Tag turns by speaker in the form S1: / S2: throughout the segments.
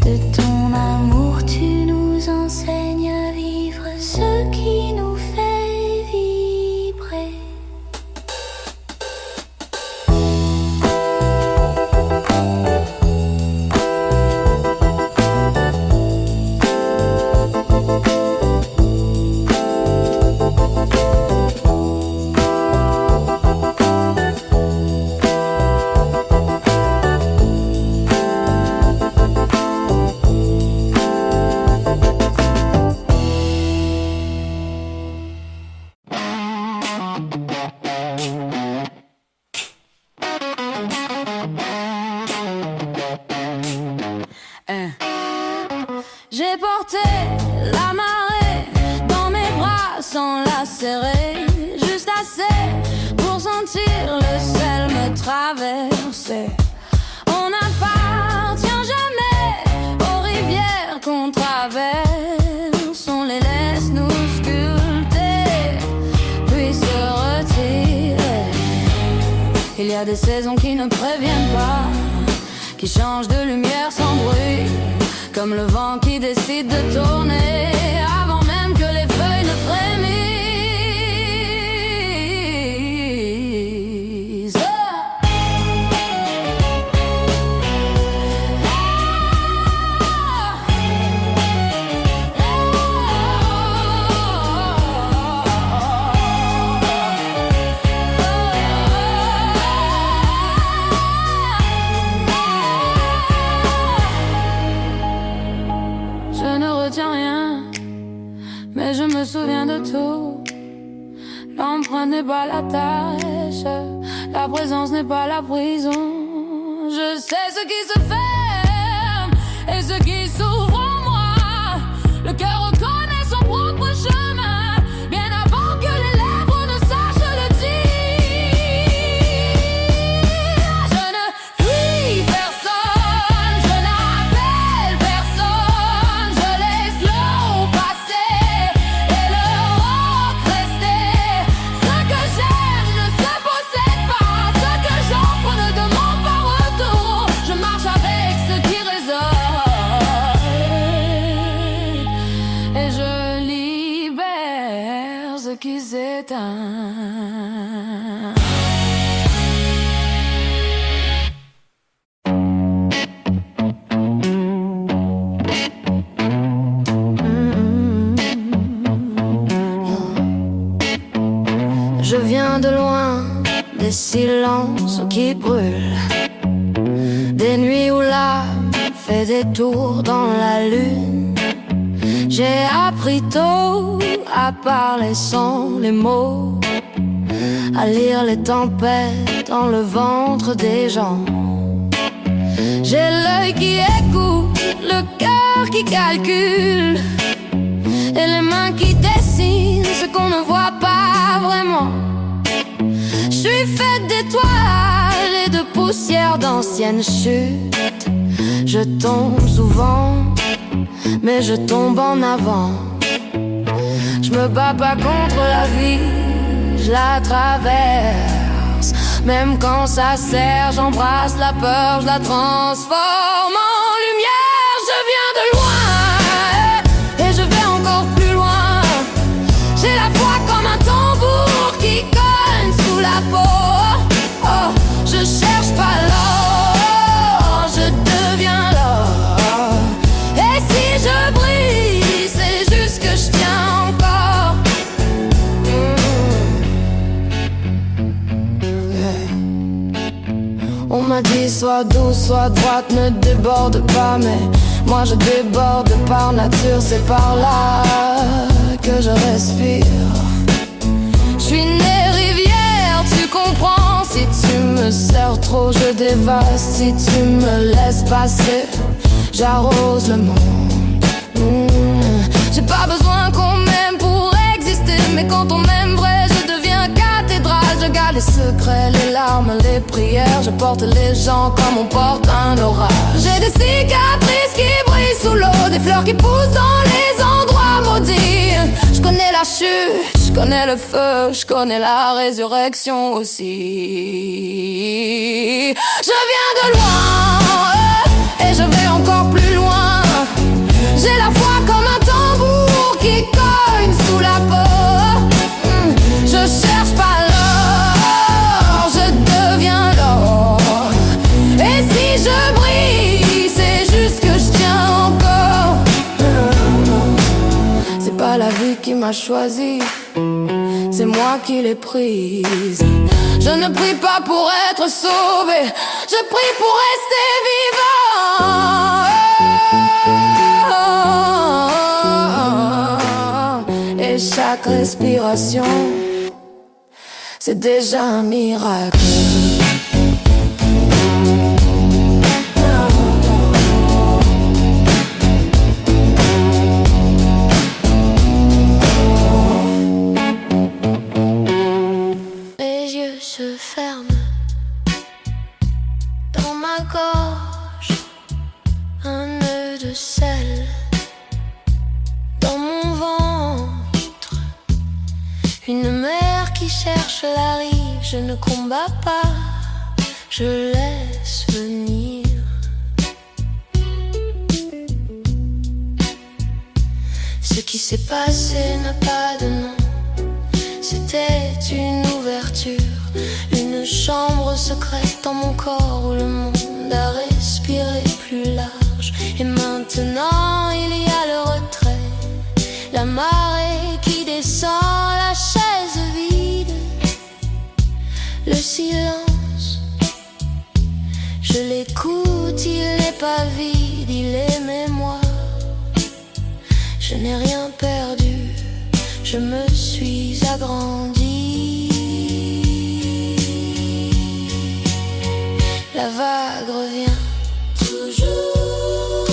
S1: De ton amour, tu nous enseignes à vivre ce qui nous fait vibrer.
S2: J'ai porté la marée dans mes bras sans la serrer, juste assez pour sentir le sel me traverser. On n'appartient jamais aux rivières qu'on traverse, on les laisse nous sculpter, puis se retirer. Il y a des saisons qui ne préviennent pas, qui changent de lumière sans bruit, comme le vent qui décide de tourner avant même que les feuilles ne frémissent. Je ne retiens rien, mais je me souviens de tout. L'empreinte n'est pas la tâche, la présence n'est pas la prison. Je sais ce qui se ferme et ce qui s'ouvre en moi. Le cœur reconnaît son propre chemin, bien avant que les lèvres ne sachent le dire. Je ne fuis personne, je n'appelle personne, je laisse l'eau passer et le roc rester. Ce que j'aime ne se possède pas, ce que j'offre ne demande pas retour. Je marche avec ce qui résonne et je libère ce qui s'éteint. Je viens de loin, des silences qui brûlent, des nuits où l'âme fait des tours dans la lune. J'ai appris tôt à parler sans les mots, à lire les tempêtes dans le ventre des gens. J'ai l'œil qui écoute, le cœur qui calcule, et les mains qui dessinent ce qu'on ne voit pas vraiment. Je suis faite d'étoiles et de poussière d'anciennes chutes. Je tombe souvent, mais je tombe en avant. Je me bats pas contre la vie, je la traverse. Même quand ça serre, j'embrasse la peur, je la transforme en lumière. Je viens de loin et je vais encore plus loin. J'ai la voix comme un tambour qui cogne sous la peau. Oh, je cherche pas l'or, je deviens l'or. Et si je brille, c'est juste que je tiens encore. On m'a dit sois douce, sois droite, ne déborde pas, mais moi je déborde par nature, c'est par là que je respire. Je suis née rivière, tu comprends. Si tu me serres trop, je dévaste. Si tu me laisses passer, j'arrose le monde. J'ai pas besoin qu'on m'aime pour exister, mais quand on m'aime vrai, je deviens cathédrale. Je garde les secrets, les larmes, les prières. Je porte les gens comme on porte un orage. J'ai des cicatrices qui brillent sous l'eau, des fleurs qui poussent dans les endroits maudits. Je connais la chute, je connais le feu, je connais la résurrection aussi. Je viens de loin et je vais encore plus loin. J'ai la voix comme un tambour qui cogne sous la peau. Je cherche pas l'or, je deviens l'or. Et si je brille, c'est juste que je tiens encore. C'est pas la vie qui m'a choisi, c'est moi qui l'ai prise. Je ne prie pas pour être sauvé, je prie pour rester vivant. Et chaque respiration, c'est déjà un miracle.
S1: Se ferme dans ma gorge, un nœud de sel dans mon ventre, une mer qui cherche la rive. Je ne combats pas, je laisse venir. Ce qui s'est passé n'a pas de nom, c'était une ouverture, une chambre secrète dans mon corps où le monde a respiré plus large. Et maintenant il y a le retrait, la marée qui descend, la chaise vide, le silence. Je l'écoute, il n'est pas vide, il est mémoire. Je n'ai rien perdu, je me suis agrandi. La vague revient toujours,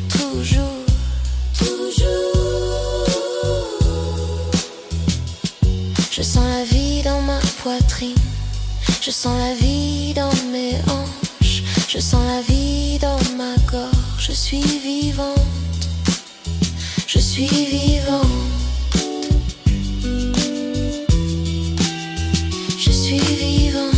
S1: toujours, toujours. Je sens la vie dans ma poitrine, je sens la vie dans mes hanches, je sens la vie dans ma gorge. Je suis vivante, je suis vivante. Je suis vivante.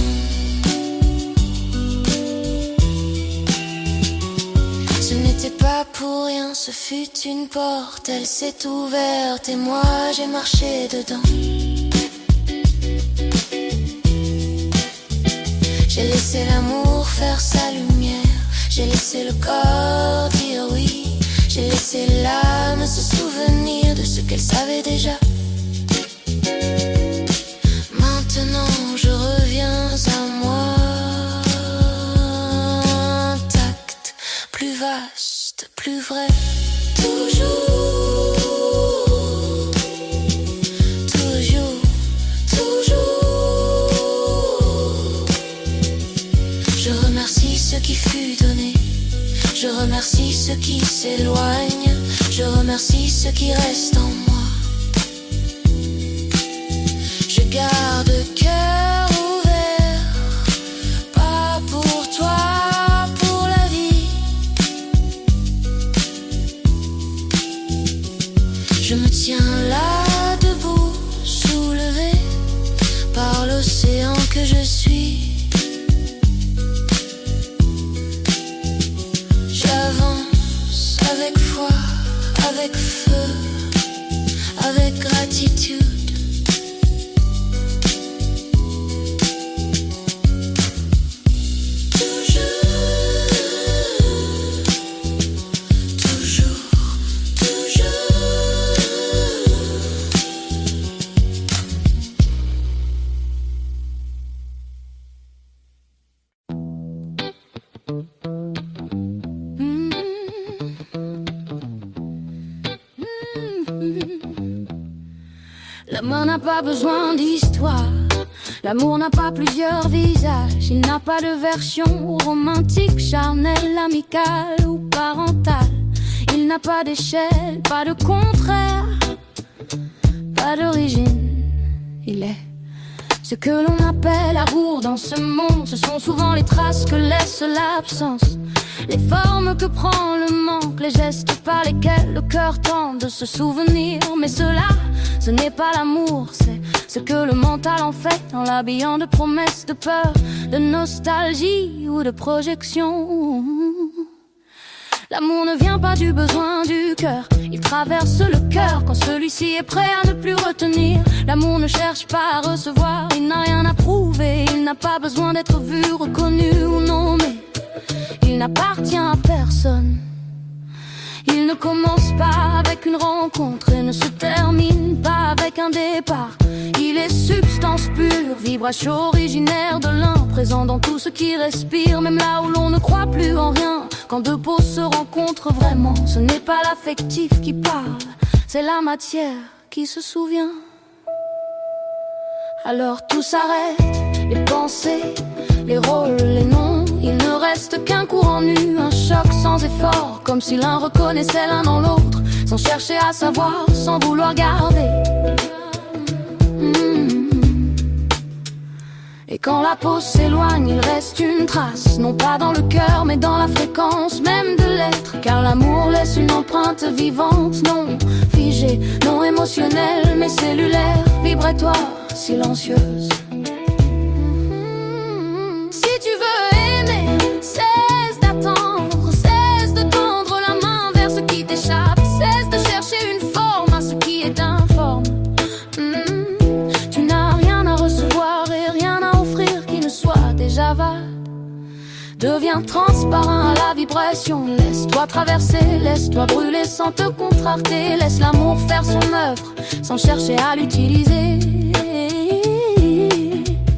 S1: Ce n'était pas pour rien, ce fut une porte, elle s'est ouverte et moi j'ai marché dedans. J'ai laissé l'amour faire sa lumière, j'ai laissé le corps dire oui, j'ai laissé l'âme se souvenir de ce qu'elle savait déjà. Maintenant je reviens à moi, intact, plus vaste, plus vrai. Toujours, toujours, toujours. Je remercie ce qui fut donné, je remercie ceux qui s'éloignent, je remercie ceux qui restent en moi. Je garde cœur ouvert, pas pour toi, pour la vie. Je me tiens là debout, soulevé par l'océan que je suis. J'avance avec foi, avec feu, avec gratitude.
S2: L'amour n'a pas besoin d'histoire, l'amour n'a pas plusieurs visages, il n'a pas de version romantique, charnelle, amicale ou parentale. Il n'a pas d'échelle, pas de contraire, pas d'origine. Il est ce que l'on appelle amour dans ce monde. Ce sont souvent les traces que laisse l'absence, les formes que prend le manque, les gestes par lesquels le cœur tente de se souvenir. Mais cela, ce n'est pas l'amour, c'est ce que le mental en fait, en l'habillant de promesses, de peur, de nostalgie ou de projection. L'amour ne vient pas du besoin du cœur, il traverse le cœur quand celui-ci est prêt à ne plus retenir. L'amour ne cherche pas à recevoir, il n'a rien à prouver, il n'a pas besoin d'être vu, reconnu ou nommé. Il n'appartient à personne. Il ne commence pas avec une rencontre et ne se termine pas avec un départ. Il est substance pure, vibration originaire de l'un, présent dans tout ce qui respire, même là où l'on ne croit plus en rien. Quand deux peaux se rencontrent vraiment, ce n'est pas l'affectif qui parle, c'est la matière qui se souvient. Alors tout s'arrête, les pensées, les rôles, les noms. Il ne reste qu'un courant nu, un choc sans effort, comme si l'un reconnaissait l'un dans l'autre, sans chercher à savoir, sans vouloir garder. Et quand la peau s'éloigne, il reste une trace, non pas dans le cœur, mais dans la fréquence même de l'être. Car l'amour laisse une empreinte vivante, non figée, non émotionnelle, mais cellulaire, vibratoire, silencieuse. Si tu veux aimer, cesse d'attendre, cesse de tendre la main vers ce qui t'échappe, cesse de chercher une forme à ce qui est informe. Tu n'as rien à recevoir et rien à offrir qui ne soit déjà vague. Deviens transparent à la vibration, laisse-toi traverser, laisse-toi brûler sans te contracter. Laisse l'amour faire son œuvre sans chercher à l'utiliser.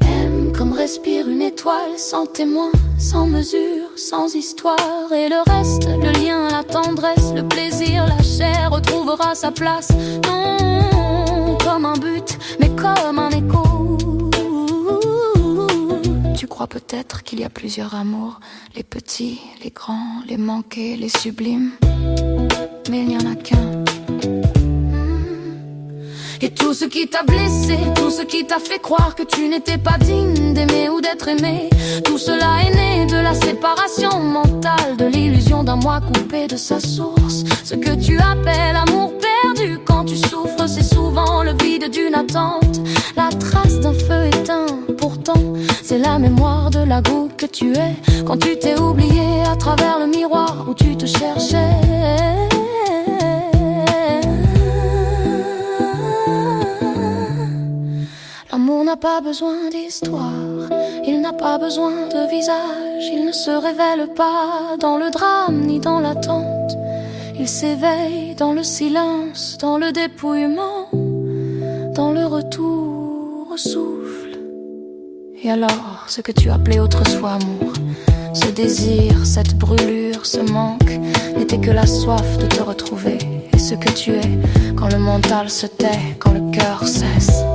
S2: Aime comme respire une étoile, sans témoin, sans mesure, sans histoire. Et le reste, le lien, la tendresse, le plaisir, la chair retrouvera sa place. Non comme un but, mais comme un écho. Tu crois peut-être qu'il y a plusieurs amours, les petits, les grands, les manqués, les sublimes, mais il n'y en a qu'un. Et tout ce qui t'a blessé, tout ce qui t'a fait croire que tu n'étais pas digne d'aimer ou d'être aimé, tout cela est né de la séparation mentale, de l'illusion d'un moi coupé de sa source. Ce que tu appelles amour perdu quand tu souffres, c'est souvent le vide d'une attente, la trace d'un feu éteint. Pourtant, c'est la mémoire de la goutte que tu es quand tu t'es oublié à travers le miroir où tu te cherchais. L'amour n'a pas besoin d'histoire, il n'a pas besoin de visage, il ne se révèle pas dans le drame ni dans l'attente. Il s'éveille dans le silence, dans le dépouillement, dans le retour au souffle. Et alors, ce que tu appelais autrefois amour, ce désir, cette brûlure, ce manque, n'était que la soif de te retrouver. Et ce que tu es, quand le mental se tait, quand le cœur cesse.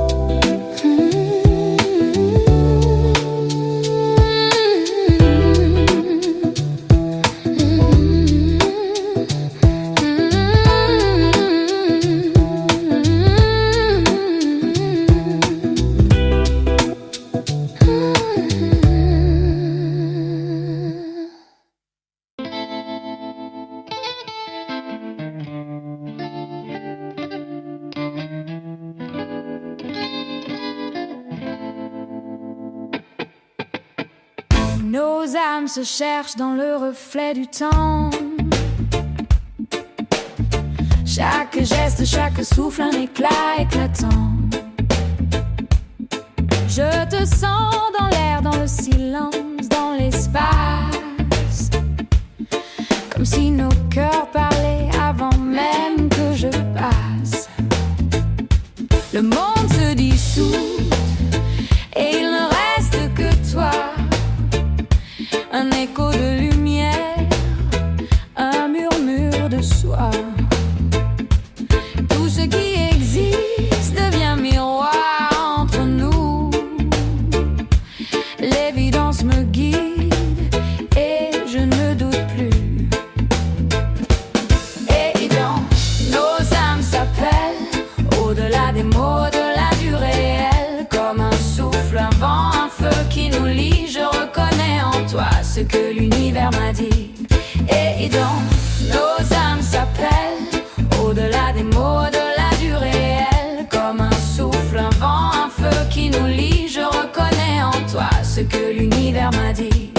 S2: Nos âmes se cherchent dans le reflet du temps. Chaque geste, chaque souffle, un éclat éclatant. Je te sens dans l'air, dans le silence, dans l'espace. Comme si nos cœurs parlaient avant même que je passe. Le monde se dissout et il ne reste que toi. Un écho de lumière, un murmure de soie. Tout ce qui existe devient miroir entre nous. L'évidence me guide et je ne doute plus. Et dans nos âmes s'appellent, au-delà des mots, au-delà du réel. Comme un souffle, un vent, un feu qui nous lie. Je reconnais en toi ce que l'univers m'a dit. Et dans nos âmes s'appellent, au-delà des mots, au-delà du réel. Comme un souffle, un vent, un feu qui nous lie. Je reconnais en toi ce que l'univers m'a dit.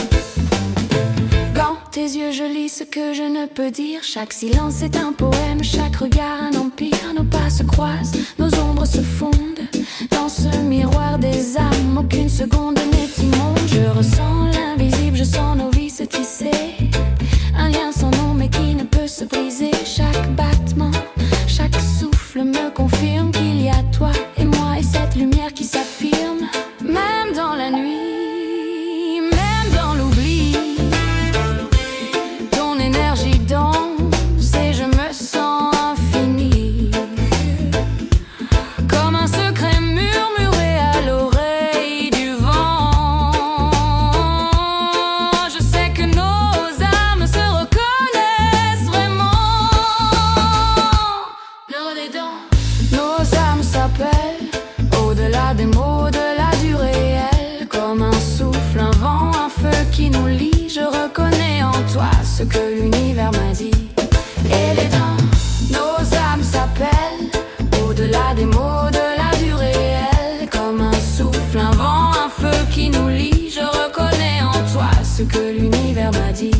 S2: Quand tes yeux je lis ce que je ne peux dire. Chaque silence est un poème, chaque regard un empire. Nos pas se croisent, nos ombres se fondent dans ce miroir des âmes, aucune seconde n'est immonde. Je ressens l'invisible, je sens nos vies se tisser. Un lien sans nom mais qui ne peut se briser. Chaque battement, chaque souffle me confirme qu'il y a toi et moi et cette lumière qui s'affirme. Même dans la nuit, même dans l'oubli, ton énergie danse et je me sens infini. Comme un secret murmuré à l'oreille du vent. Je sais que nos âmes se reconnaissent vraiment. L'heure des dents, nos âmes s'appellent au-delà des mots, au-delà du réel. Comme un souffle, un vent, un feu qui nous lie. Je reconnais en toi ce que l'univers m'a dit. Et les dents, nos âmes s'appellent au-delà des mots, au-delà du réel. Comme un souffle, un vent, un feu qui nous lie. Je reconnais en toi ce que l'univers m'a dit.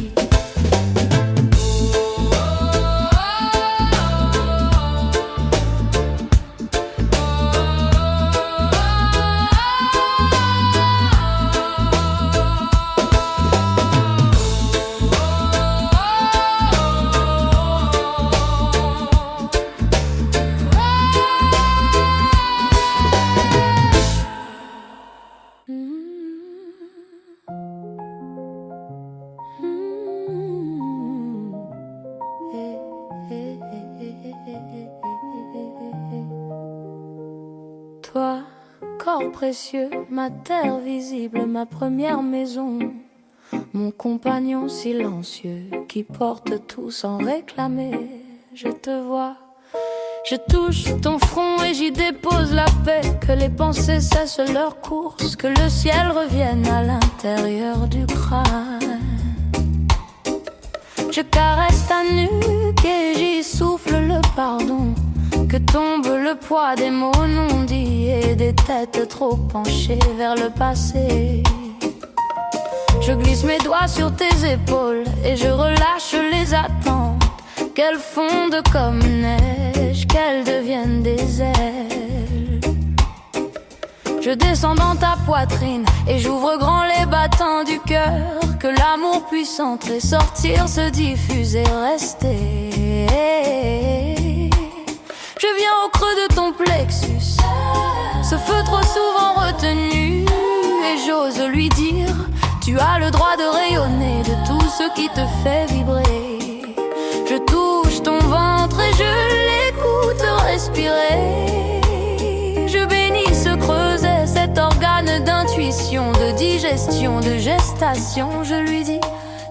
S2: Toi, corps précieux, ma terre visible, ma première maison, mon compagnon silencieux qui porte tout sans réclamer. Je te vois, je touche ton front et j'y dépose la paix. Que les pensées cessent leur course, que le ciel revienne à l'intérieur du crâne. Je caresse ta nuque et j'y souffle le pardon. Que tombe le poids des mots non dits et des têtes trop penchées vers le passé. Je glisse mes doigts sur tes épaules et je relâche les attentes. Qu'elles fondent comme neige, qu'elles deviennent des ailes. Je descends dans ta poitrine et j'ouvre grand les battants du cœur. Que l'amour puisse entrer, sortir, se diffuser, rester. Je viens au creux de ton plexus, ce feu trop souvent retenu. Et j'ose lui dire, tu as le droit de rayonner de tout ce qui te fait vibrer. Je touche ton ventre et je l'écoute respirer. Je bénis ce creuset, cet organe d'intuition, de digestion, de gestation. Je lui dis,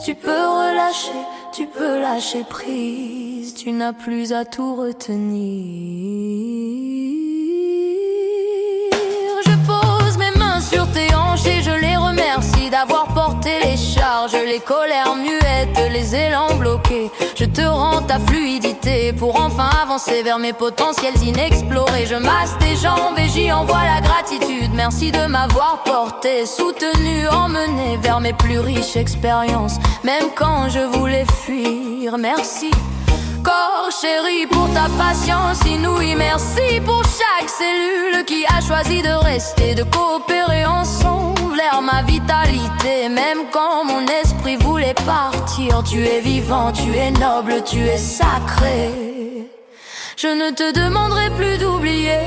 S2: tu peux relâcher, tu peux lâcher prise. Tu n'as plus à tout retenir. Je pose mes mains sur tes hanches et je les remercie d'avoir porté les charges, les colères muettes, les élans bloqués. Je te rends ta fluidité pour enfin avancer vers mes potentiels inexplorés. Je masse tes jambes et j'y envoie la gratitude. Merci de m'avoir porté, soutenu, emmené vers mes plus riches expériences. Même quand je voulais fuir, merci corps chéri pour ta patience inouïe. Merci pour chaque cellule qui a choisi de rester, de coopérer ensemble vers ma vitalité. Même quand mon esprit voulait partir, tu es vivant, tu es noble, tu es sacré. Je ne te demanderai plus d'oublier,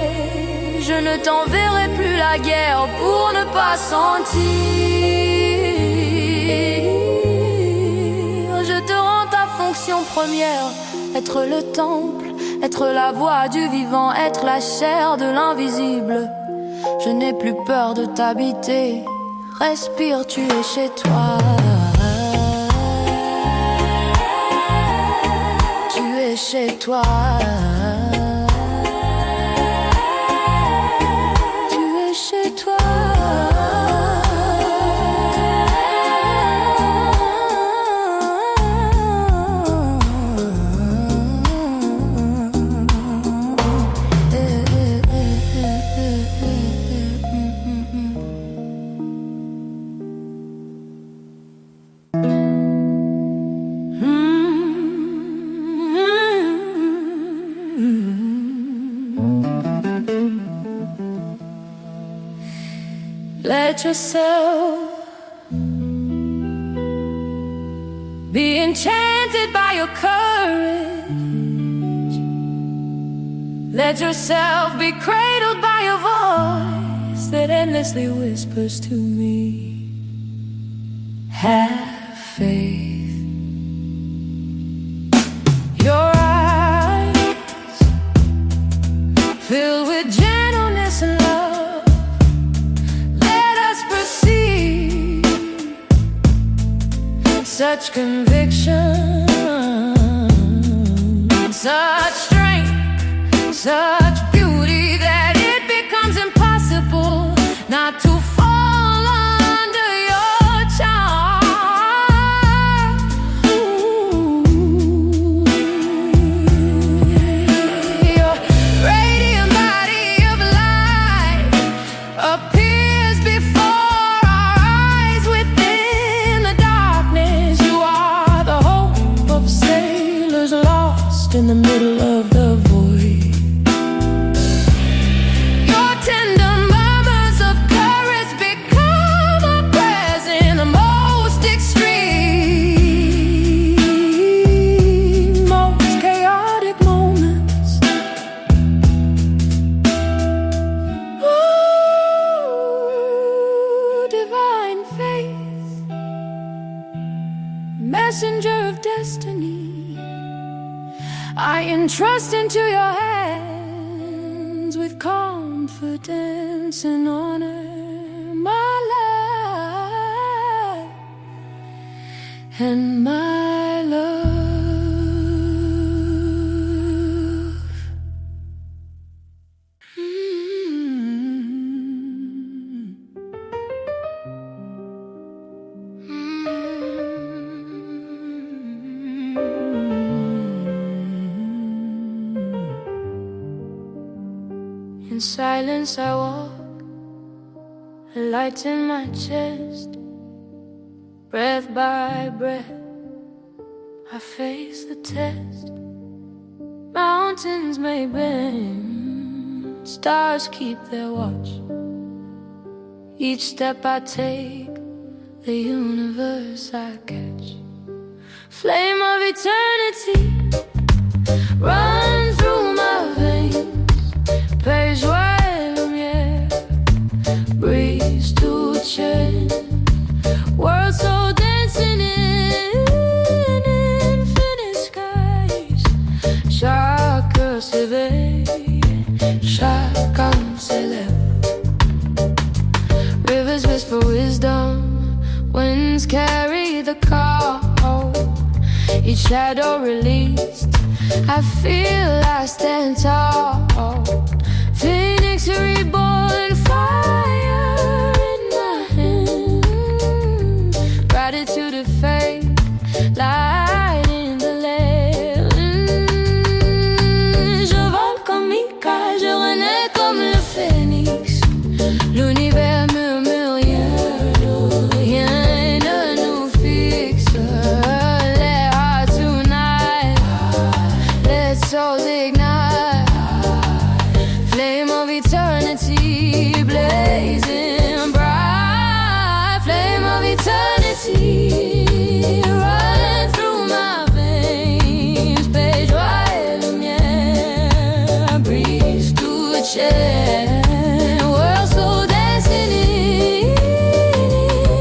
S2: je ne t'enverrai plus la guerre pour ne pas sentir. Je te rends ta fonction première, être le temple, être la voix du vivant, être la chair de l'invisible. Je n'ai plus peur de t'habiter, respire, tu es chez toi. Tu es chez toi. Tu es chez toi. Let yourself be enchanted by your courage. Let yourself be cradled by your voice that endlessly whispers to me, have faith. Your eyes filled with gentleness and love, let us perceive such conviction, such strength, such beauty that it becomes impossible not to fall under your charm. Your radiant body of light appears before our eyes within the darkness. You are the hope of sailors lost in the middle of the void. Your tender murmurs of courage become a presence in the most extreme, most chaotic moments. Ooh, divine faith, messenger of destiny, I entrust into your hands with confidence and honor my life and my love. In silence I walk, a light in my chest. Breath by breath, I face the test. Mountains may bend, stars keep their watch. Each step I take, the universe I catch. Flame of eternity run through my veins. Paix, joie et lumière breeze to change. World so dancing in infinite skies. Chaque cœur s'éveille, chaque âme s'élève. Rivers whisper wisdom, winds carry the call. Each shadow released, I feel I stand tall. Phoenix reborn, fire in my hand. Gratitude of faith, light in the land. Je vole comme Mika, je renais comme le phénix. L'univers murmure rien, rien ne nous fixe. Let hearts unite, let souls ignite. Flame of eternity blazing bright. Flame of eternity running through my veins. Paix, joie et lumière breeze to a chair. World so dancing in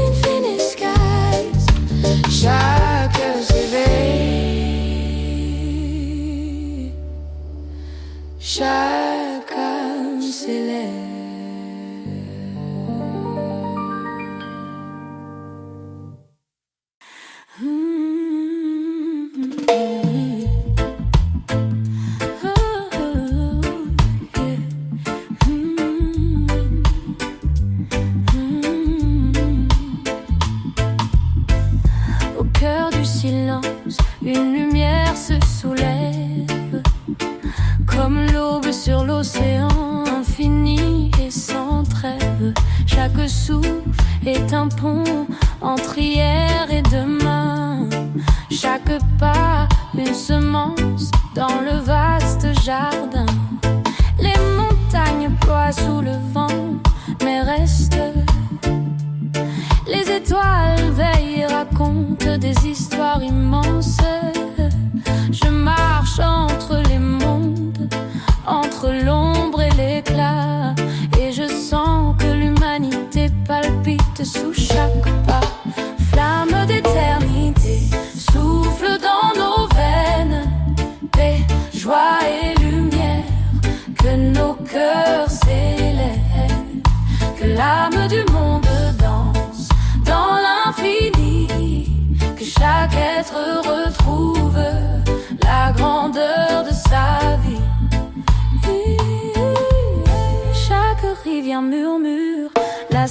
S2: infinite skies. Chaque cœur s'éveille, chaque âme s'élève. Au cœur du silence, une lumière se soulève, comme l'aube sur l'océan infini et sans trêve. Chaque souffle est un pont entre hier et demain. Chaque pas une semence dans le vaste jardin. Les montagnes ploient sous le vent, mais restent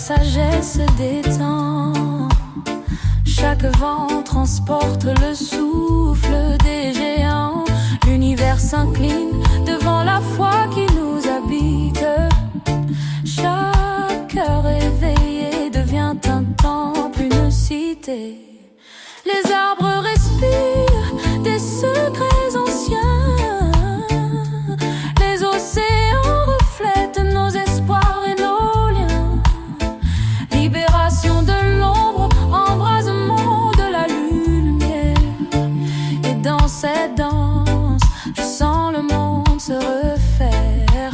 S3: sagesse des temps. Chaque vent transporte le souffle des géants. L'univers s'incline devant la foi qui nous habite. Chaque cœur éveillé devient un temple, une cité. Les arbres respirent des secrets anciens. Les océans reflètent nos espoirs et nos liens. Libération de l'ombre, embrasement de la lumière. Et dans cette danse, je sens le monde se refaire.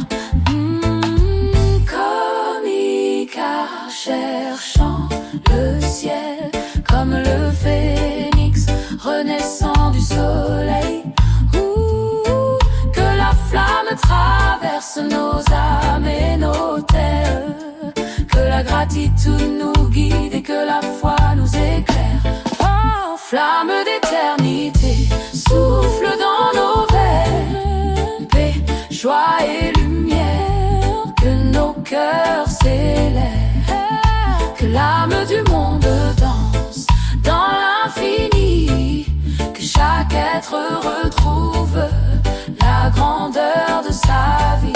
S3: Comme Icare cherchant le ciel, comme le phénix renaissant du soleil. Que la flamme traverse nos âmes et nos terres. Que la gratitude nous guide et que la foi nous éclaire. Oh, flamme d'éternité, souffle dans nos veines. Paix, joie et lumière, que nos cœurs s'élèvent. Que l'âme du monde danse dans l'infini. Que chaque être retrouve la grandeur de sa vie.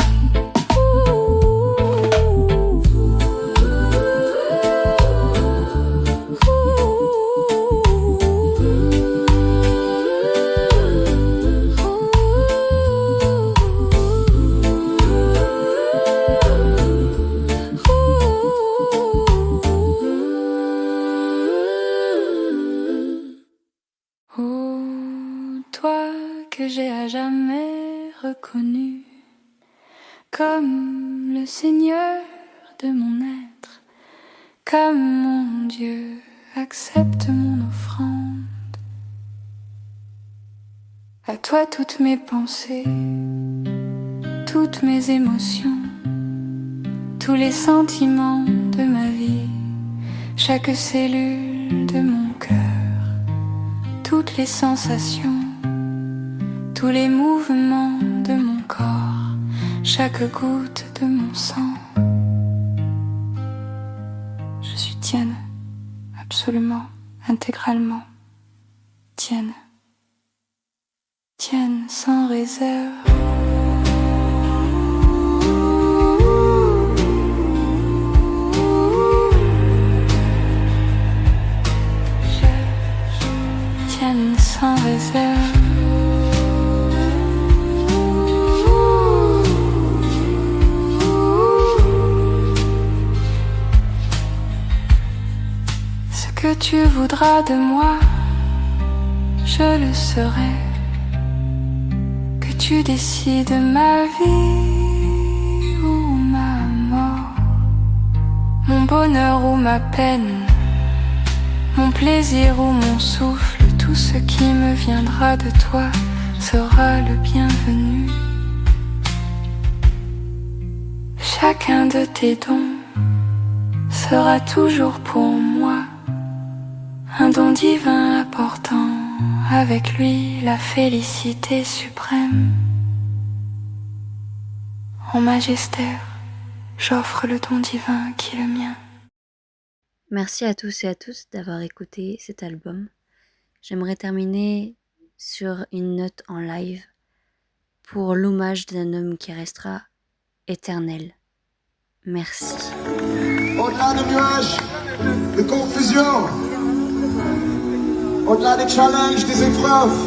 S3: J'ai à jamais reconnu comme le Seigneur de mon être, comme mon Dieu accepte mon offrande. À toi toutes mes pensées, toutes mes émotions, tous les sentiments de ma vie, chaque cellule de mon cœur, toutes les sensations, tous les mouvements de mon corps, chaque goutte de mon sang. Je suis tienne, absolument, intégralement. Tienne, tienne sans réserve. Tienne sans réserve. Que tu voudras de moi, je le serai. Que tu décides ma vie ou ma mort, mon bonheur ou ma peine, mon plaisir ou mon souffle, tout ce qui me viendra de toi sera le bienvenu. Chacun de tes dons sera toujours pour moi un don divin apportant avec lui la félicité suprême. En magistère, j'offre le don divin qui est le mien.
S2: Merci à tous et à tous d'avoir écouté cet album. J'aimerais terminer sur une note en live pour l'hommage d'un homme qui restera éternel. Merci.
S4: Au-delà des nuages, de confusion, au-delà des challenges, des épreuves,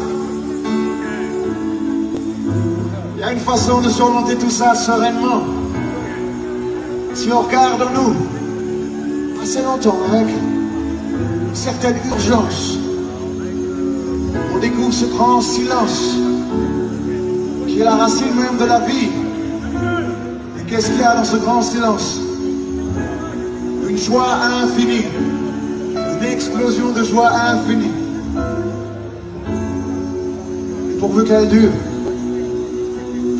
S4: il y a une façon de surmonter tout ça sereinement. Si on regarde en nous, assez longtemps, avec une certaine urgence, on découvre ce grand silence qui est la racine même de la vie. Et qu'est-ce qu'il y a dans ce grand silence? Une joie infinie, une explosion de joie infinie. Et pourvu qu'elle dure,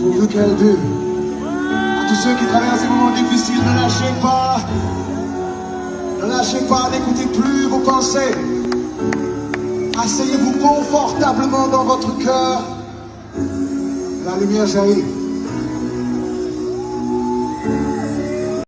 S4: pourvu qu'elle dure. À tous ceux qui traversent des moments difficiles, ne lâchez pas. Ne lâchez pas, n'écoutez plus vos pensées. Asseyez-vous confortablement dans votre cœur. La lumière jaillit.